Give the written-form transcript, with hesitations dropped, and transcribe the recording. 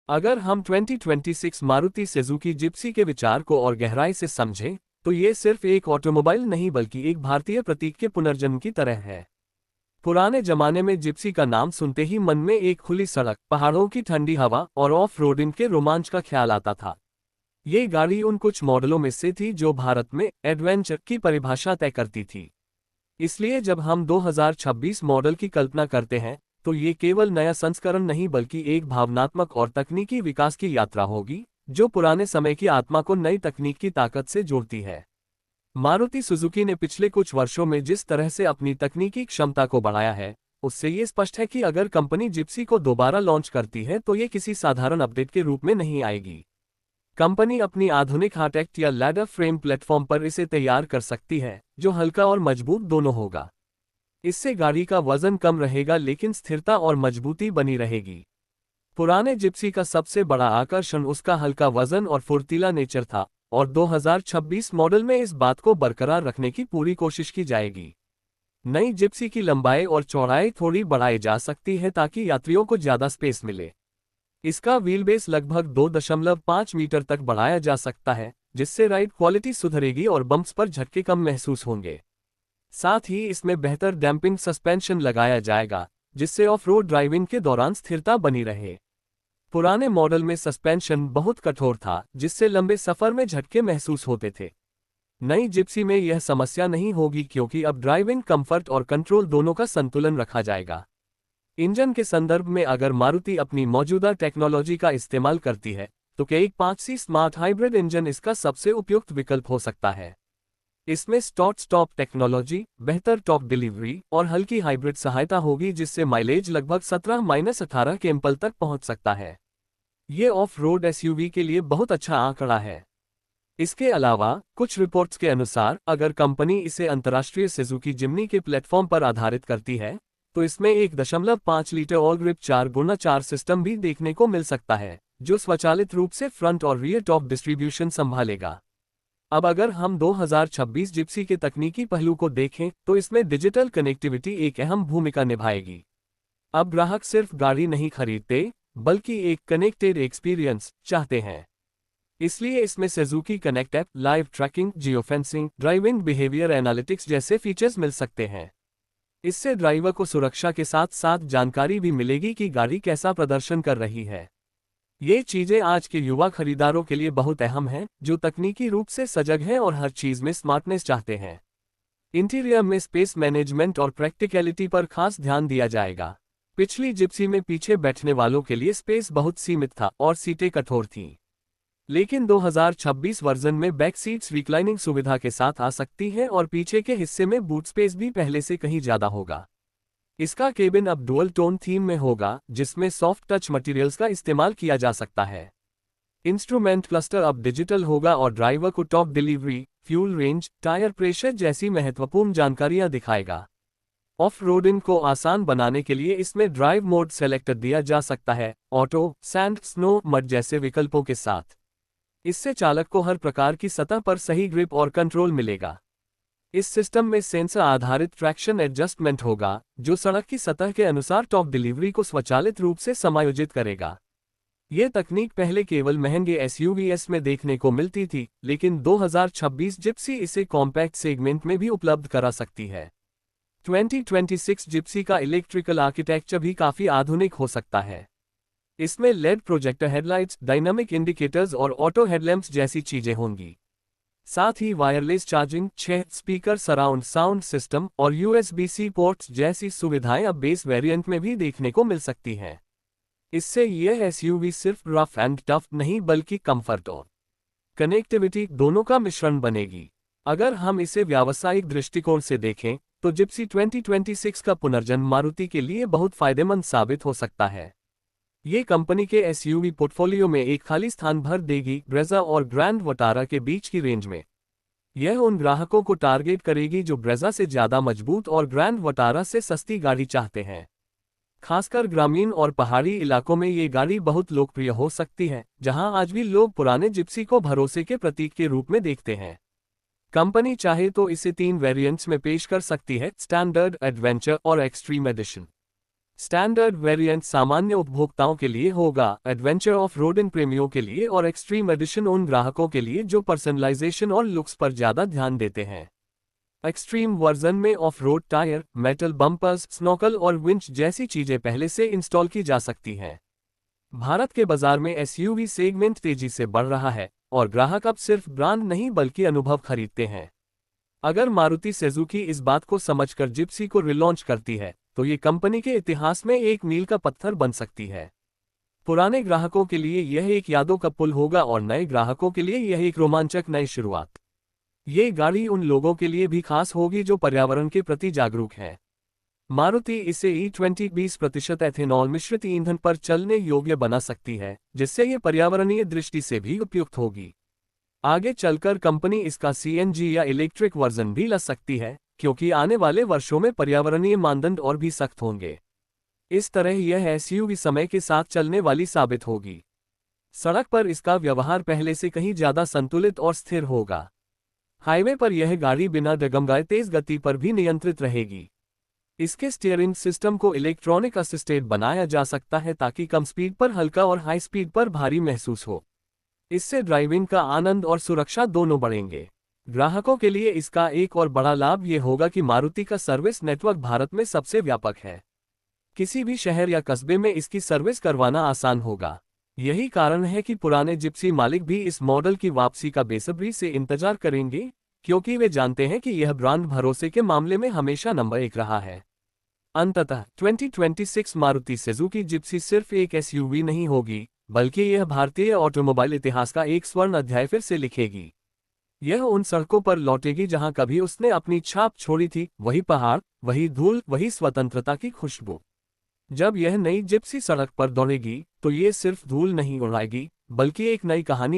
अगर हम 2026 Maruti Suzuki Gypsy के विचार को और गहराई से समझें, तो ये सिर्फ एक ऑटोमोबाइल नहीं बल्कि एक भारतीय प्रतीक के पुनर्जन्म की तरह है। पुराने जमाने में जिप्सी का नाम सुनते ही मन में एक खुली सड़क, पहाड़ों की ठंडी हवा और ऑफ रोडिंग के रोमांच का ख्याल आता था। ये गाड़ी उन कुछ मॉडलों में से थी जो भारत में एडवेंचर की परिभाषा तय करती थी। इसलिए जब हम 2026 मॉडल की कल्पना करते हैं, तो ये केवल नया संस्करण नहीं बल्कि एक भावनात्मक और तकनीकी विकास की यात्रा होगी, जो पुराने समय की आत्मा को नई तकनीक की ताकत से जोड़ती है। मारुति सुजुकी ने पिछले कुछ वर्षों में जिस तरह से अपनी तकनीकी क्षमता को बढ़ाया है, उससे ये स्पष्ट है कि अगर कंपनी जिप्सी को दोबारा लॉन्च करती है तो ये किसी साधारण अपडेट के रूप में नहीं आएगी। कंपनी अपनी आधुनिक हार्टेक्ट या लैडर फ्रेम प्लेटफॉर्म पर इसे तैयार कर सकती है, जो हल्का और मजबूत दोनों होगा। इससे गाड़ी का वजन कम रहेगा लेकिन स्थिरता और मजबूती बनी रहेगी। पुराने जिप्सी का सबसे बड़ा आकर्षण उसका हल्का वजन और फुर्तीला नेचर था, और 2026 मॉडल में इस बात को बरकरार रखने की पूरी कोशिश की जाएगी। नई जिप्सी की लंबाई और चौड़ाई थोड़ी बढ़ाई जा सकती है ताकि यात्रियों को ज्यादा स्पेस मिले। इसका व्हीलबेस लगभग 2.5 मीटर तक बढ़ाया जा सकता है, जिससे राइड क्वालिटी सुधरेगी और बम्प्स पर झटके कम महसूस होंगे। साथ ही इसमें बेहतर डैम्पिंग सस्पेंशन लगाया जाएगा, जिससे ऑफ रोड ड्राइविंग के दौरान स्थिरता बनी रहे। पुराने मॉडल में सस्पेंशन बहुत कठोर था, जिससे लंबे सफर में झटके महसूस होते थे। नई जिप्सी में यह समस्या नहीं होगी क्योंकि अब ड्राइविंग कंफर्ट और कंट्रोल दोनों का संतुलन रखा जाएगा। इंजन के संदर्भ में अगर मारुति अपनी मौजूदा टेक्नोलॉजी का इस्तेमाल करती है, तो K1.5C स्मार्ट हाइब्रिड इंजन इसका सबसे उपयुक्त विकल्प हो सकता है। इसमें स्टार्ट स्टॉप टेक्नोलॉजी, बेहतर टॉप डिलीवरी और हल्की हाइब्रिड सहायता होगी, जिससे माइलेज लगभग 17-18 kmph तक पहुंच सकता है। ये ऑफ रोड एसयूवी के लिए बहुत अच्छा आंकड़ा है। इसके अलावा कुछ रिपोर्ट्स के अनुसार अगर कंपनी इसे अंतर्राष्ट्रीय सुजुकी जिम्नी के प्लेटफॉर्म पर आधारित करती है, तो इसमें 1.5 litre all grip 4x4 system भी देखने को मिल सकता है, जो स्वचालित रूप से फ्रंट और रियर टॉप डिस्ट्रीब्यूशन संभालेगा। अब अगर हम 2026 जिप्सी के तकनीकी पहलू को देखें, तो इसमें डिजिटल कनेक्टिविटी एक अहम भूमिका निभाएगी। अब ग्राहक सिर्फ गाड़ी नहीं खरीदते, बल्कि एक कनेक्टेड एक्सपीरियंस चाहते हैं। इसलिए इसमें Suzuki connect app, live tracking, geofencing, driving behaviour analytics जैसे फीचर्स मिल सकते हैं। इससे ड्राइवर को सुरक्षा के साथ साथ जानकारी भी मिलेगी कि गाड़ी कैसा प्रदर्शन कर रही है। ये चीजें आज के युवा खरीदारों के लिए बहुत अहम हैं, जो तकनीकी रूप से सजग हैं और हर चीज में स्मार्टनेस चाहते हैं। इंटीरियर में स्पेस मैनेजमेंट और प्रैक्टिकलिटी पर खास ध्यान दिया जाएगा। पिछली जिप्सी में पीछे बैठने वालों के लिए स्पेस बहुत सीमित था और सीटें कठोर थीं। लेकिन 2026 वर्जन में बैक सीट्स रिक्लाइनिंग सुविधा के साथ आ सकती हैं और पीछे के हिस्से में बूट स्पेस भी पहले से कहीं ज्यादा होगा। इसका केबिन अब डुअल टोन थीम में होगा, जिसमें सॉफ्ट टच मटेरियल्स का इस्तेमाल किया जा सकता है। इंस्ट्रूमेंट क्लस्टर अब डिजिटल होगा और ड्राइवर को top delivery, fuel range, tyre pressure जैसी महत्वपूर्ण जानकारियां दिखाएगा। ऑफ रोडिंग को आसान बनाने के लिए इसमें ड्राइव मोड सेलेक्ट दिया जा सकता है, ऑटो, सैंड, स्नो, मड जैसे विकल्पों के साथ। इससे चालक को हर प्रकार की सतह पर सही ग्रिप और कंट्रोल मिलेगा। इस सिस्टम में सेंसर आधारित ट्रैक्शन एडजस्टमेंट होगा, जो सड़क की सतह के अनुसार टॉप डिलीवरी को स्वचालित रूप से समायोजित करेगा। यह तकनीक पहले केवल महंगे एसयूवीएस में देखने को मिलती थी, लेकिन 2026 जिप्सी इसे कॉम्पैक्ट सेगमेंट में भी उपलब्ध करा सकती है। 2026 जिप्सी का इलेक्ट्रिकल आर्किटेक्चर भी काफी आधुनिक हो सकता है। इसमें LED projector headlights, dynamic indicators और ऑटो हेडलैम्प्स जैसी चीजें होंगी। साथ ही wireless charging, 6 speaker surround sound system और USB-C पोर्ट्स जैसी सुविधाएं अब बेस वेरिएंट में भी देखने को मिल सकती हैं। इससे यह एसयूवी सिर्फ रफ एंड टफ नहीं बल्कि कंफर्ट और कनेक्टिविटी दोनों का मिश्रण बनेगी। अगर हम इसे व्यावसायिक दृष्टिकोण से देखें, तो जिप्सी 2026 का पुनर्जन्म मारुति के लिए बहुत फायदेमंद साबित हो सकता है। ये कंपनी के एसयूवी पोर्टफोलियो में एक खाली स्थान भर देगी ब्रेजा और ग्रैंड वटारा के बीच की रेंज में। यह उन ग्राहकों को टारगेट करेगी जो ब्रेजा से ज्यादा मजबूत और ग्रैंड वटारा से सस्ती गाड़ी चाहते हैं। खासकर ग्रामीण और पहाड़ी इलाकों में ये गाड़ी बहुत लोकप्रिय हो सकती है, जहां आज भी लोग पुराने जिप्सी को भरोसे के प्रतीक के रूप में देखते हैं। कंपनी चाहे तो इसे 3 वेरिएंट्स में पेश कर सकती है, स्टैंडर्ड, एडवेंचर और एक्सट्रीम एडिशन। स्टैंडर्ड वेरिएंट सामान्य उपभोक्ताओं के लिए होगा, एडवेंचर ऑफ रोड प्रेमियों के लिए और एक्सट्रीम एडिशन उन ग्राहकों के लिए जो पर्सनलाइजेशन और लुक्स पर ज्यादा ध्यान देते हैं। एक्सट्रीम वर्जन में of road tyre, metal bumpers, snorkel और विंच जैसी चीजें पहले से इंस्टॉल की जा सकती हैं। भारत के बाजार में एसयूवी सेगमेंट तेजी से बढ़ रहा है और ग्राहक अब सिर्फ ब्रांड नहीं बल्कि अनुभव खरीदते हैं। अगर मारुति सुजुकी इस बात को समझकर जिप्सी को रिलॉन्च करती है तो ये कंपनी के इतिहास में एक मील का पत्थर बन सकती है। पुराने ग्राहकों के लिए यह एक यादों का पुल होगा और नए ग्राहकों के लिए यह एक रोमांचक नई शुरुआत। ये गाड़ी उन लोगों के लिए भी खास होगी जो पर्यावरण के प्रति जागरूक हैं। मारुति इसे E20 20% एथेनॉल मिश्रित ईंधन पर चलने योग्य बना सकती है, जिससे ये पर्यावरणीय दृष्टि से भी उपयुक्त होगी। आगे चलकर कंपनी इसका CNG या इलेक्ट्रिक वर्जन भी ला सकती है, क्योंकि आने वाले वर्षों में पर्यावरणीय मानदंड और भी सख्त होंगे। इस तरह यह एसयूवी समय के साथ चलने वाली साबित होगी। सड़क पर इसका व्यवहार पहले से कहीं ज्यादा संतुलित और स्थिर होगा। हाईवे पर यह गाड़ी बिना डगमगाए तेज गति पर भी नियंत्रित रहेगी। इसके स्टीयरिंग सिस्टम को इलेक्ट्रॉनिक असिस्टेड बनाया जा सकता है ताकि कम स्पीड पर हल्का और हाई स्पीड पर भारी महसूस हो। इससे ड्राइविंग का आनंद और सुरक्षा दोनों बढ़ेंगे। ग्राहकों के लिए इसका एक और बड़ा लाभ ये होगा कि मारुति का सर्विस नेटवर्क भारत में सबसे व्यापक है। किसी भी शहर या कस्बे में इसकी सर्विस करवाना आसान होगा। यही कारण है कि पुराने जिप्सी मालिक भी इस मॉडल की वापसी का बेसब्री से इंतजार करेंगे, क्योंकि वे जानते हैं कि यह ब्रांड भरोसे के मामले में हमेशा नंबर 1 रहा है। अंततः 2026 मारुति सुजुकी जिप्सी सिर्फ एक एसयूवी नहीं होगी, बल्कि यह भारतीय ऑटोमोबाइल इतिहास का एक स्वर्ण अध्याय फिर से लिखेगी। यह उन सड़कों पर लौटेगी जहां कभी उसने अपनी छाप छोड़ी थी, वही पहाड़, वही धूल, वही स्वतंत्रता की खुशबू। जब यह नई जिप्सी सड़क पर दौड़ेगी तो ये सिर्फ धूल नहीं उड़ाएगी, बल्कि एक नई कहानी